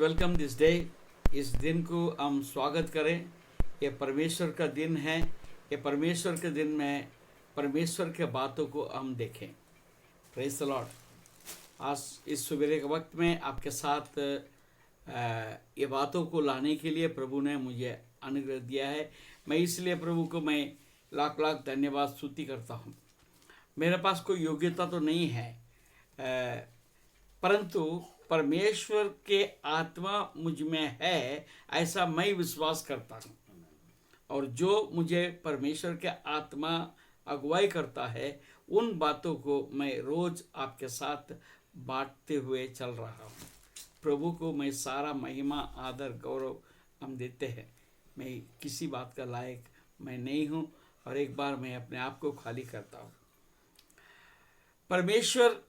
Welcome this day. इस दिन को हम स्वागत करें। ये परमेश्वर का दिन है। ये परमेश्वर के दिन में परमेश्वर के बातों को हम देखें। Praise the Lord. आज इस सवेरे के वक्त में आपके साथ ये बातों को लाने के लिए प्रभु ने मुझे अनुग्रह दिया है। मैं इसलिए प्रभु को मैं लाख लाख धन्यवाद स्तुति करता हूँ। मेरे पास कोई योग्यता तो नहीं है, परंतु परमेश्वर के आत्मा मुझ में है, ऐसा मैं विश्वास करता हूँ। और जो मुझे परमेश्वर के आत्मा अगुवाई करता है, उन बातों को मैं रोज आपके साथ बांटते हुए चल रहा हूँ। प्रभु को मैं सारा महिमा आदर गौरव हम देते हैं। मैं किसी बात का लायक मैं नहीं हूँ और एक बार मैं अपने आप को खाली करता हूँ। परमेश्वर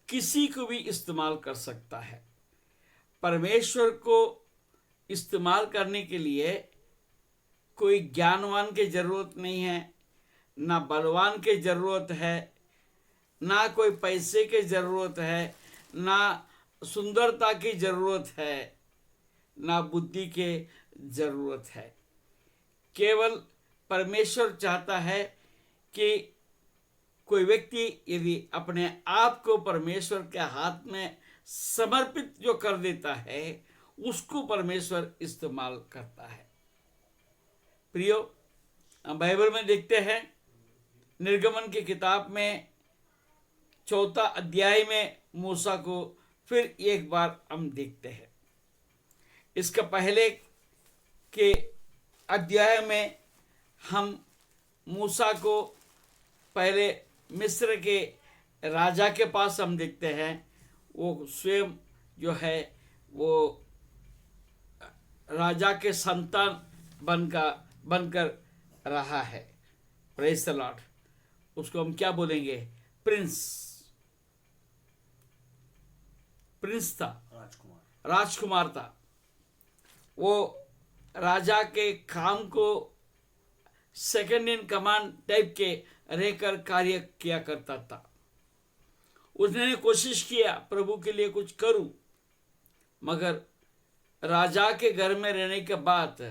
किसी को भी इस्तेमाल कर सकता है। परमेश्वर को इस्तेमाल करने के लिए कोई ज्ञानवान की जरूरत नहीं है, ना बलवान की जरूरत है, ना कोई पैसे की जरूरत है, ना सुंदरता की जरूरत है, ना बुद्धि की जरूरत है। केवल परमेश्वर चाहता है कि कोई व्यक्ति यदि अपने आप को परमेश्वर के हाथ में समर्पित जो कर देता है, उसको परमेश्वर इस्तेमाल करता है। प्रियो, हम बाइबल में देखते हैं, निर्गमन की किताब में 4 अध्याय में मूसा को फिर एक बार हम देखते हैं। इसका पहले के अध्याय में हम मूसा को पहले मिस्र के राजा के पास हम देखते हैं। वो स्वयं जो है वो राजा के संतान बनकर रहा है। Praise the Lord. उसको हम क्या बोलेंगे? प्रिंस था, राजकुमार था। वो राजा के काम को सेकंड इन कमांड टाइप के रहकर कार्य किया करता था। उसने कोशिश किया प्रभु के लिए कुछ करूं, मगर राजा के घर में रहने के बाद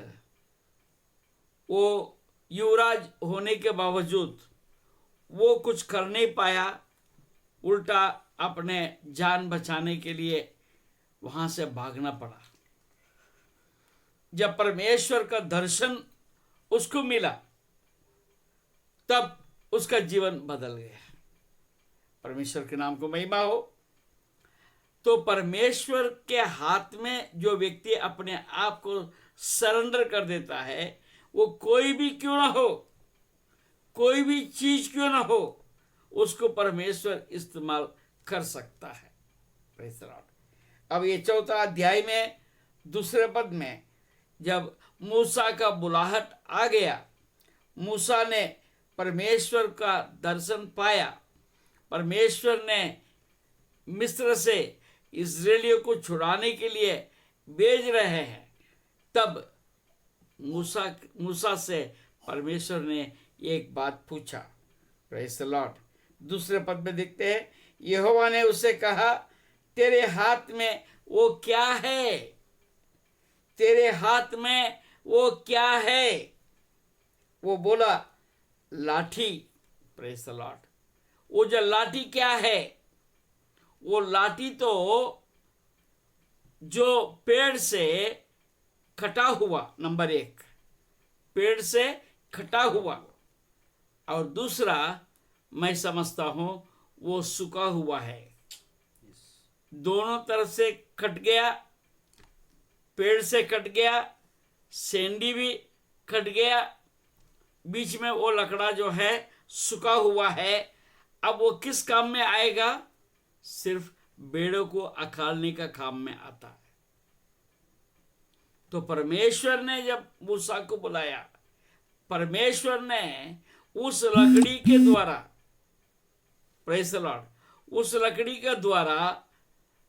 वो युवराज होने के बावजूद वो कुछ कर नहीं पाया। उल्टा अपने जान बचाने के लिए वहां से भागना पड़ा। जब परमेश्वर का दर्शन उसको मिला, तब उसका जीवन बदल गया। परमेश्वर के नाम को महिमा हो। तो परमेश्वर के हाथ में जो व्यक्ति अपने आप को सरेंडर कर देता है, वो कोई भी क्यों ना हो, कोई भी चीज क्यों ना हो, उसको परमेश्वर इस्तेमाल कर सकता है। Praise the Lord. अब ये 4 अध्याय में दूसरे पद में जब मूसा का बुलाहट आ गया, मूसा ने परमेश्वर का दर्शन पाया, परमेश्वर ने मिस्र से इस्राएलियों को छुड़ाने के लिए भेज रहे हैं, तब मूसा से परमेश्वर ने एक बात पूछा। Praise the Lord. दूसरे पद में देखते हैं, यहोवा ने उससे कहा, तेरे हाथ में वो क्या है? तेरे हाथ में वो क्या है? वो बोला, लाठी। Praise the Lord. वो जो लाठी क्या है? वो लाठी तो जो पेड़ से कटा हुआ, नंबर 1 पेड़ से कटा हुआ, और दूसरा मैं समझता हूं वो सूखा हुआ है। दोनों तरफ से कट गया, पेड़ से कट गया, सेंडी भी कट गया, बीच में वो लकड़ा जो है सूखा हुआ है। अब वो किस काम में आएगा? सिर्फ बेड़ों को अखाड़ने का काम में आता है। तो परमेश्वर ने जब मूसा को बुलाया, परमेश्वर ने उस लकड़ी के द्वारा, प्रेज़ द लॉर्ड, उस लकड़ी के द्वारा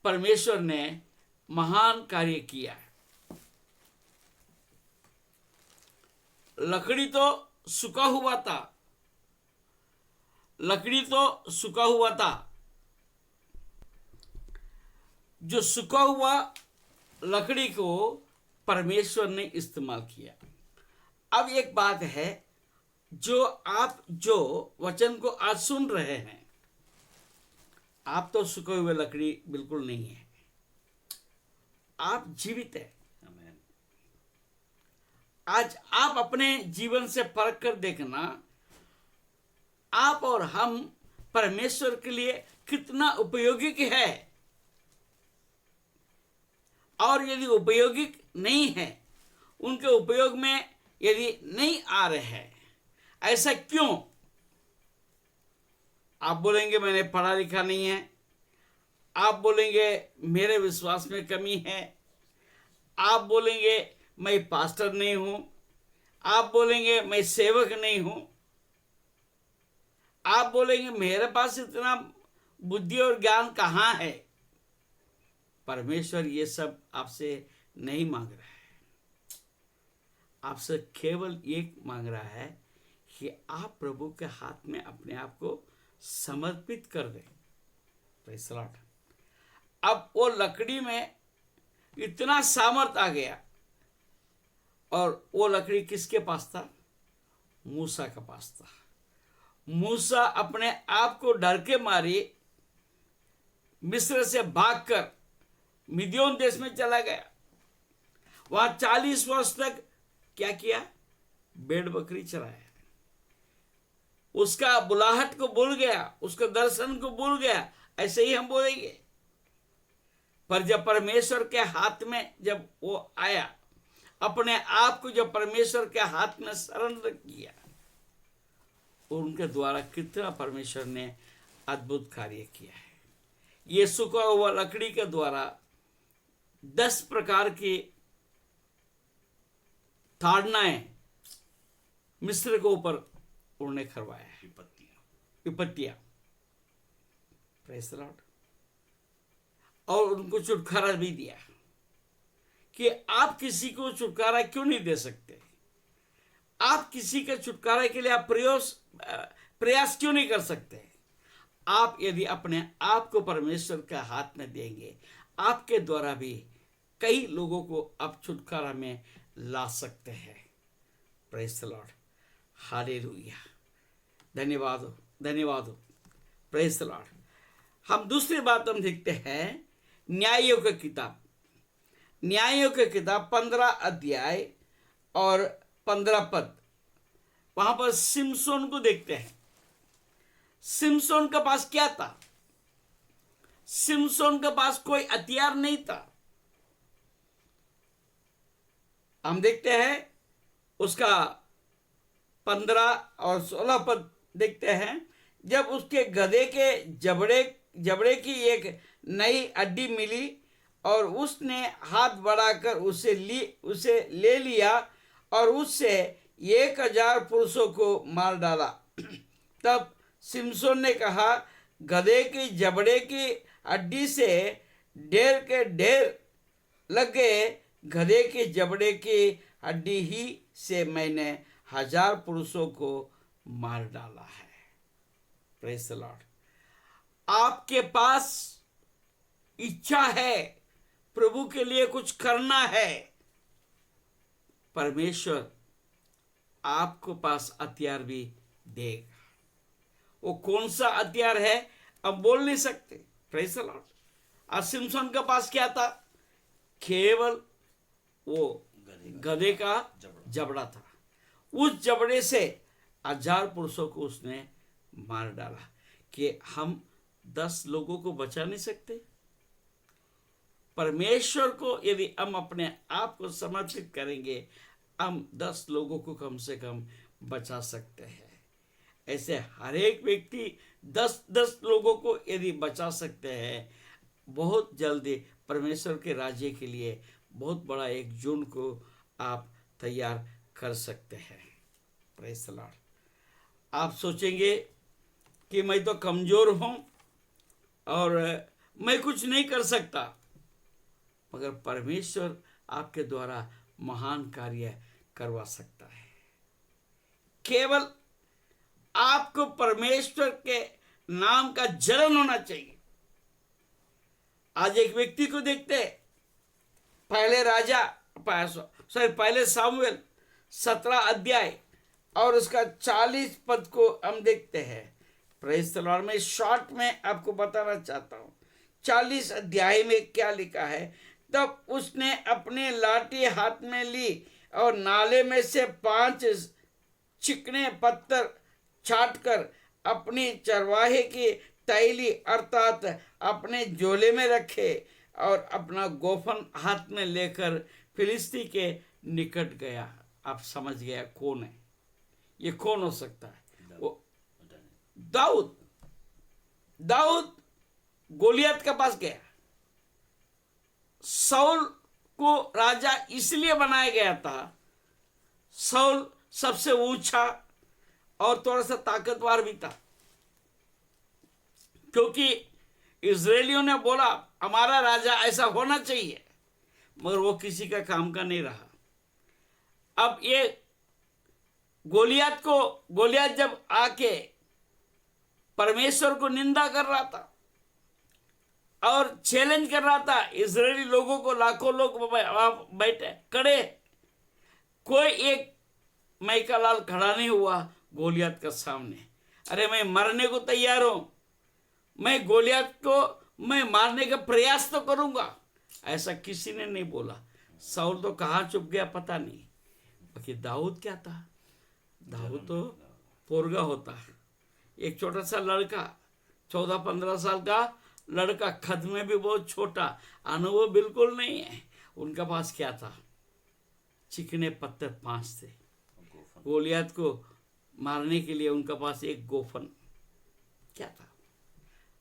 परमेश्वर ने महान कार्य किया है। लकड़ी तो सूखा हुआ था, लकड़ी तो सूखा हुआ था, जो सूखा हुआ लकड़ी को परमेश्वर ने इस्तेमाल किया। अब एक बात है, जो वचन को आज सुन रहे हैं, आप तो सूखे हुए लकड़ी बिल्कुल नहीं है, आप जीवित है। आज आप अपने जीवन से परख कर देखना, आप और हम परमेश्वर के लिए कितना उपयोगी है। और यदि उपयोगी नहीं है, उनके उपयोग में यदि नहीं आ रहे हैं, ऐसा क्यों? आप बोलेंगे मैंने पढ़ा लिखा नहीं है, आप बोलेंगे मेरे विश्वास में कमी है, आप बोलेंगे मैं पास्टर नहीं हूं, आप बोलेंगे मैं सेवक नहीं हूं, आप बोलेंगे मेरे पास इतना बुद्धि और ज्ञान कहां है। परमेश्वर ये सब आपसे नहीं मांग रहा है, आपसे केवल एक मांग रहा है कि आप प्रभु के हाथ में अपने आप को समर्पित कर दें। Praise the Lord. अब वो लकड़ी में इतना सामर्थ आ गया, और वो लकड़ी किसके पास था? मूसा के पास था। मूसा अपने आप को डर के मारे मिस्र से भागकर मिद्यान देश में चला गया। वहां 40 वर्ष तक क्या किया? भेड़ बकरी चराया। उसका बुलाहट को भूल गया, उसका दर्शन को भूल गया, ऐसे ही हम बोलेंगे। पर जब परमेश्वर के हाथ में जब वो आया, अपने आप को जब परमेश्वर के हाथ में सरेंडर किया, और उनके द्वारा कितना परमेश्वर ने अद्भुत कार्य किया है। ये सूखा हुआ लकड़ी के द्वारा 10 प्रकार की ताड़नाएं मिस्र के ऊपर उन्होंने करवाया है, विपत्तियां। Praise the Lord. और उनको छुटकारा भी दिया कि आप किसी को छुटकारा क्यों नहीं दे सकते? आप किसी के छुटकारे के लिए आप प्रयास क्यों नहीं कर सकते? आप यदि अपने आप को परमेश्वर के हाथ में देंगे, आपके द्वारा भी कई लोगों को आप छुटकारा में ला सकते हैं। Praise the Lord. हालेलुया। धन्यवाद हो, धन्यवाद हो। Praise the Lord. हम दूसरी बात हम देखते हैं, न्यायों की किताब। न्यायों की किताब 15 अध्याय और 15 पद। वहां पर सिमसोन को देखते हैं। सिमसोन के पास क्या था? सिमसोन के पास कोई हथियार नहीं था। हम देखते हैं उसका 15 और 16 पद देखते हैं। जब उसके गधे के जबड़े की एक नई हड्डी मिली और उसने हाथ बढ़ाकर उसे ले लिया और उससे 1000 पुरुषों को मार डाला। तब सिमसोन ने कहा, गधे की जबड़े की हड्डी से ढेर के ढेर लग गए, गधे के जबड़े की हड्डी ही से मैंने 1000 पुरुषों को मार डाला है। Praise the Lord. आपके पास इच्छा है, प्रभु के लिए कुछ करना है, परमेश्वर आपको पास हथियार भी देगा। वो कौन सा हथियार है अब बोल नहीं सकते। Praise the Lord. और सिमसोन के पास क्या था? केवल वो गधे का जबड़ा था। उस जबड़े से 1000 पुरुषों को उसने मार डाला। कि हम 10 लोगों को बचा नहीं सकते? परमेश्वर को यदि हम अपने आप को समर्पित करेंगे, हम 10 लोगों को कम से कम बचा सकते हैं। ऐसे हर एक व्यक्ति 10 लोगों को यदि बचा सकते हैं, बहुत जल्दी परमेश्वर के राज्य के लिए बहुत बड़ा एक झुंड को आप तैयार कर सकते हैं। Praise the Lord. आप सोचेंगे कि मैं तो कमज़ोर हूँ और मैं कुछ नहीं कर सकता, मगर परमेश्वर आपके द्वारा महान कार्य करवा सकता है। केवल आपको परमेश्वर के नाम का जलन होना चाहिए। आज एक व्यक्ति को देखते हैं, पहले सामुएल 17 अध्याय और उसका 40 पद को हम देखते हैं। Praise the Lord. मैं शॉर्ट में आपको बताना चाहता हूँ 40 अध्याय में क्या लिखा है। तब उसने अपनी लाठी हाथ में ली और नाले में से 5 चिकने पत्थर छाटकर अपनी चरवाहे की तैली अर्थात अपने झोले में रखे और अपना गोफन हाथ में लेकर फिलिस्ती के निकट गया। आप समझ गया कौन है ये? कौन हो सकता है? वो दाऊद गोलियत के पास गया। साउल को राजा इसलिए बनाया गया था, साउल सबसे ऊंचा और थोड़ा सा ताकतवर भी था, क्योंकि इजरायलियों ने बोला हमारा राजा ऐसा होना चाहिए, मगर वो किसी का काम का नहीं रहा। अब ये गोलियत जब आके परमेश्वर को निंदा कर रहा था और चैलेंज कर रहा था इजरायली लोगों को, लाखों लोग बैठे खड़े, कोई एक मैकालाल खड़ा नहीं हुआ गोलियत के सामने। अरे मैं मरने को तैयार हूं, मैं गोलियत को मैं मारने का प्रयास तो करूंगा, ऐसा किसी ने नहीं बोला। साउल तो कहाँ छुप गया पता नहीं। बाकी दाऊद क्या था? दाऊद तो पोरगा होता है, एक छोटा सा लड़का, 14-15 साल का लड़का, खद में भी बहुत छोटा, अनुभव बिल्कुल नहीं है। उनका पास क्या था? चिकने पत्थर 5 थे। गोलियत को मारने के लिए उनका पास एक गोफन क्या था?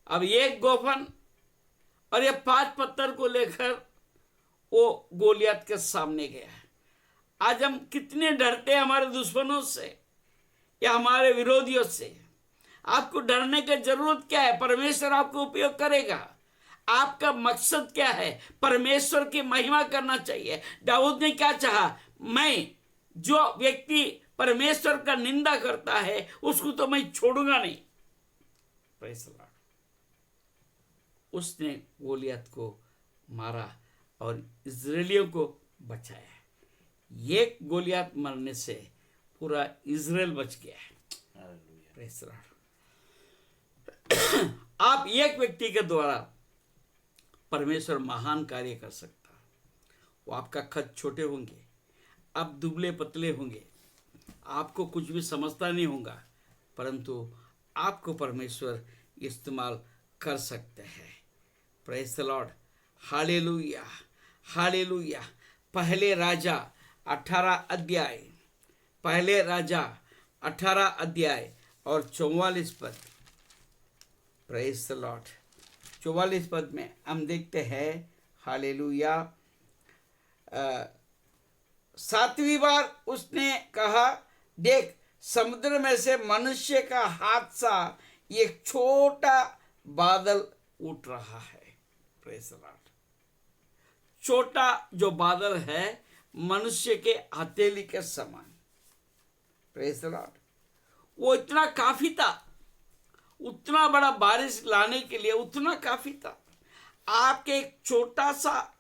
अब एक गोफन और ये 5 पत्थर को लेकर वो गोलियत के सामने गया। आज हम कितने डरते हैं हमारे दुश्मनों से या हमारे विरोधियों से। आपको डरने की जरूरत क्या है? परमेश्वर आपको उपयोग करेगा। आपका मकसद क्या है? परमेश्वर की महिमा करना चाहिए। दाऊद ने क्या चाहा? मैं जो व्यक्ति परमेश्वर का निंदा करता है उसको तो मैं छोड़ूंगा नहीं। Praise the Lord. उसने गोलियत को मारा और इजरायलियों को बचाया। एक गोलियत मरने से पूरा इजराइल बच गया है। Praise the Lord. आप एक व्यक्ति के द्वारा परमेश्वर महान कार्य कर सकता है। वो आपका कद छोटे होंगे, आप दुबले पतले होंगे, आपको कुछ भी समझता नहीं होगा, परंतु आपको परमेश्वर इस्तेमाल कर सकते हैं। Praise the Lord. Hallelujah, hallelujah. पहले राजा 18 अध्याय और 44 पद। Praise the Lord. 44 पद में हम देखते हैं, हालेलुया। 7वीं बार उसने कहा, देख समुद्र में से मनुष्य का हाथ सा एक छोटा बादल उठ रहा है। Praise the Lord. छोटा जो बादल है मनुष्य के हथेली के समान। Praise the Lord. वो इतना काफी था, उतना बड़ा बारिश लाने के लिए उतना काफी था। आपके एक छोटा सा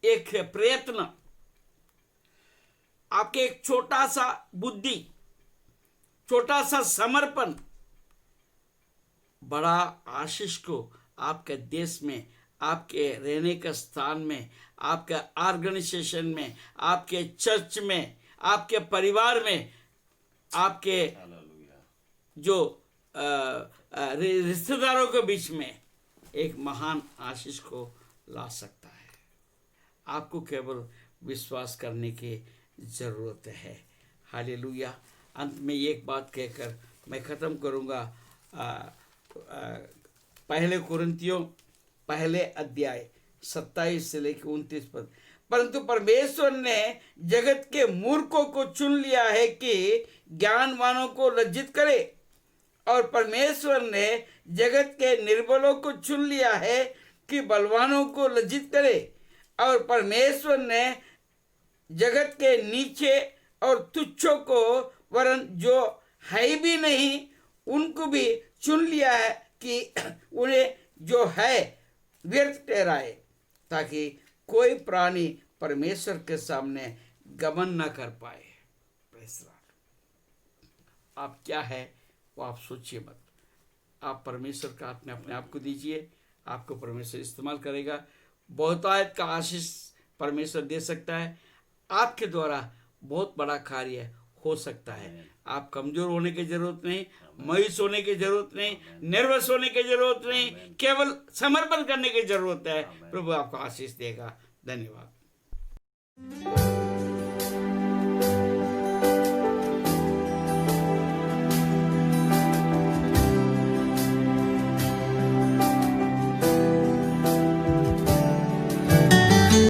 एक प्रयत्न, आपके एक छोटा सा बुद्धि, छोटा सा समर्पण बड़ा आशीष को आपके देश में, आपके रहने के स्थान में, आपके ऑर्गेनाइजेशन में, आपके चर्च में, आपके परिवार में, आपके जो रिश्तेदारों के बीच में एक महान आशीष को ला सकता है। आपको केवल विश्वास करने की जरूरत है। हालेलुया। अंत में एक बात कहकर मैं ख़त्म करूँगा। पहले कुरिन्थियों पहले अध्याय 27 से लेकर 29 पद। परंतु परमेश्वर ने जगत के मूर्खों को चुन लिया है कि ज्ञानवानों को लज्जित करे, और परमेश्वर ने जगत के निर्बलों को चुन लिया है कि बलवानों को लज्जित करे, और परमेश्वर ने जगत के नीचे और तुच्छों को, वरन जो है भी नहीं उनको भी चुन लिया है कि उन्हें जो है व्यर्थ ठहराए, ताकि कोई प्राणी परमेश्वर के सामने गमन न कर पाए। Praise Lord. आप क्या है वो आप सोचिए मत, आप परमेश्वर का हाथ में अपने आप को दीजिए, आपको परमेश्वर इस्तेमाल करेगा। बहुतायत का आशीष परमेश्वर दे सकता है, आपके द्वारा बहुत बड़ा कार्य हो सकता है। आप कमजोर होने की जरूरत नहीं, मायूस होने की जरूरत नहीं, निर्वस होने की जरूरत नहीं, केवल समर्पण करने की जरूरत है। प्रभु आपको आशीष देगा। धन्यवाद।